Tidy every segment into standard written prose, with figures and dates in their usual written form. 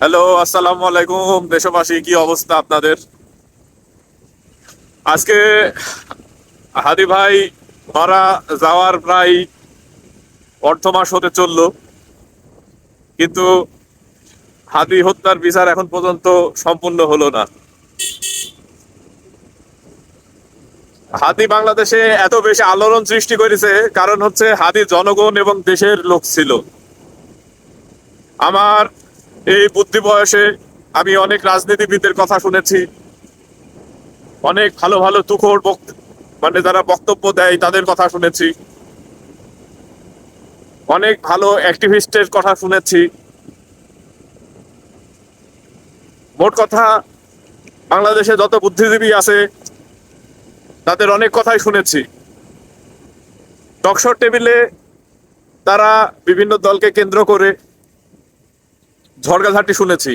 Hello, আসসালামু আলাইকুম দেশবাসী, কি অবস্থা আপনাদের? আজকে হাদি ভাই মারা যাওয়ার প্রায় অর্ধ মাস হতে চললো, কিন্তু হাদি হত্যার বিচার এখন পর্যন্ত সম্পূর্ণ হলো না। হাদি বাংলাদেশে এত বেশি আলোড়ন সৃষ্টি করেছে, কারণ হচ্ছে হাদি জনগণ এবং দেশের লোক ছিল। আমার এই বুদ্ধি বয়সে আমি অনেক রাজনীতিবিদদের কথা শুনেছি, অনেক ভালো ভালো তুখোড় মানে যারা বক্তব্য দেয় তাদের কথা শুনেছি, অনেক ভালো অ্যাক্টিভিস্টের কথা শুনেছি। মোট কথা, বাংলাদেশে যত বুদ্ধিজীবী আছে তাদের অনেক কথাই শুনেছি। টকশোর টেবিলে তারা বিভিন্ন দলকে কেন্দ্র করে ঝড়গাঝাটি শুনেছি,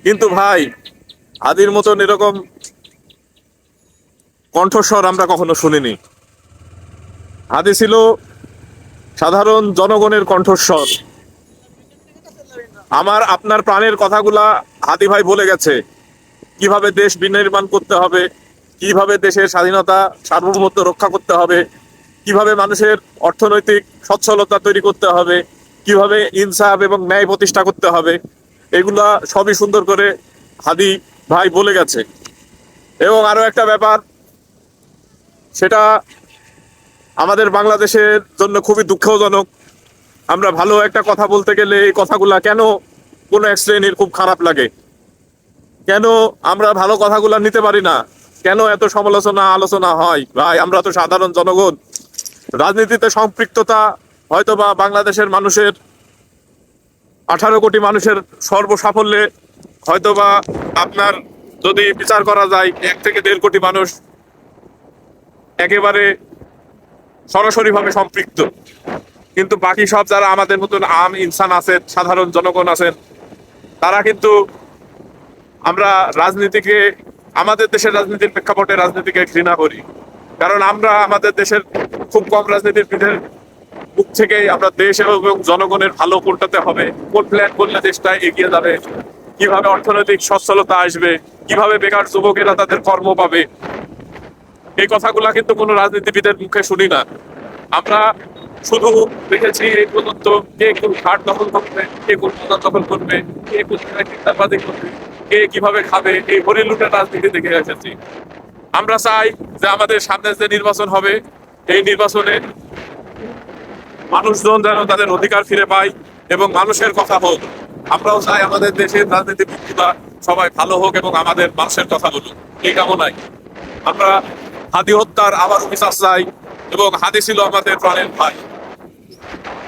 কিন্তু ভাই, হাদির মতন এরকম কণ্ঠস্বর আমরা কখনো শুনিনি। হাদি ছিল সাধারণ জনগণের কণ্ঠস্বর। আমার আপনার প্রাণের কথাগুলা হাদি ভাই বলে গেছে, কিভাবে দেশ বিনির্মাণ করতে হবে, কিভাবে দেশের স্বাধীনতা সার্বভৌমত্ব রক্ষা করতে হবে, কিভাবে মানুষের অর্থনৈতিক সচ্ছলতা তৈরি করতে হবে, কিভাবে ইনসাফ এবং ন্যায় প্রতিষ্ঠা করতে হবে। এগুলা সবই সুন্দর করে হাদি ভাই বলে গেছে। এবং আরো একটা ব্যাপার, সেটা আমাদের বাংলাদেশের জন্য খুবই দুঃখজনক। আমরা ভালো একটা কথা বলতে গেলে এই কথাগুলা কেন কোনো এক শ্রেণীর খুব খারাপ লাগে, কেন আমরা ভালো কথাগুলা নিতে পারি না, কেন এত সমালোচনা আলোচনা হয়? ভাই, আমরা তো সাধারণ জনগণ। রাজনীতিতে সম্পৃক্ততা হয়তোবা বাংলাদেশের মানুষের 18 কোটি মানুষের সর্বসাফল্যে হয়তোবা আপনার যদি বিচার করা যায় 1 থেকে 1.5 কোটি মানুষ একেবারে সরাসরিভাবে সম্পৃক্ত, কিন্তু বাকি সব যারা আমাদের মতন আম ইনসান আছেন, সাধারণ জনগণ আছেন, তারা কিন্তু আমরা রাজনীতিকে, আমাদের দেশের রাজনীতির প্রেক্ষাপটে রাজনীতিকে ঘৃণা করি। কারণ আমরা আমাদের দেশের খুব কম রাজনীতিবিদের মুখ থেকেই আমরা দেশ এবং জনগণের ভালো কোনটাতে হবে, কোন প্ল্যান করলে দেশটা এগিয়ে যাবে, কিভাবে অর্থনৈতিক সচ্ছলতা আসবে, কিভাবে বেকার যুবকেরা তাদের কর্ম পাবে, এই কথাগুলা কিন্তু কোনো রাজনীতিবিদের মুখে শুনি না। আমরা শুধু দেখেছি এই পর্যন্ত কে কোন ঘাট দখল করবে, কে কোন বাজার দখল করবে, কে কোন জায়গায় চিন্তাবাদী করবে, কে কিভাবে খাবে, এই হরিলুটের রাজনীতি দেখে এসেছি। আমরা চাই যে আমাদের সামনে যে নির্বাচন হবে, এই নির্বাচনে মানুষজন যেন তাদের অধিকার ফিরে পায় এবং মানুষের কথা হোক। আমরাও চাই আমাদের দেশের রাজনীতিবিদরা সবাই ভালো হোক এবং আমাদের মানুষের কথা বলুক। এই কামনায় আমরা হাদি হত্যার আবার বিচার চাই, এবং হাদি ছিল আমাদের প্রাণের ভাই।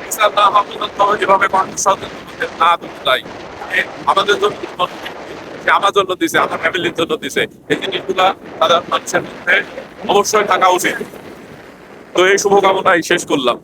বিচার না হওয়া পর্যন্ত যেভাবে কণ্ঠস্বর না দিতে চাই, আমাদের জন্য, সে আমার জন্য দিছে, আমার ফ্যামিলির জন্য দিছে, এই জিনিসগুলা সাধারণ মানুষের মধ্যে অবশ্যই থাকা উচিত। তো এই শুভকামনায় শেষ করলাম।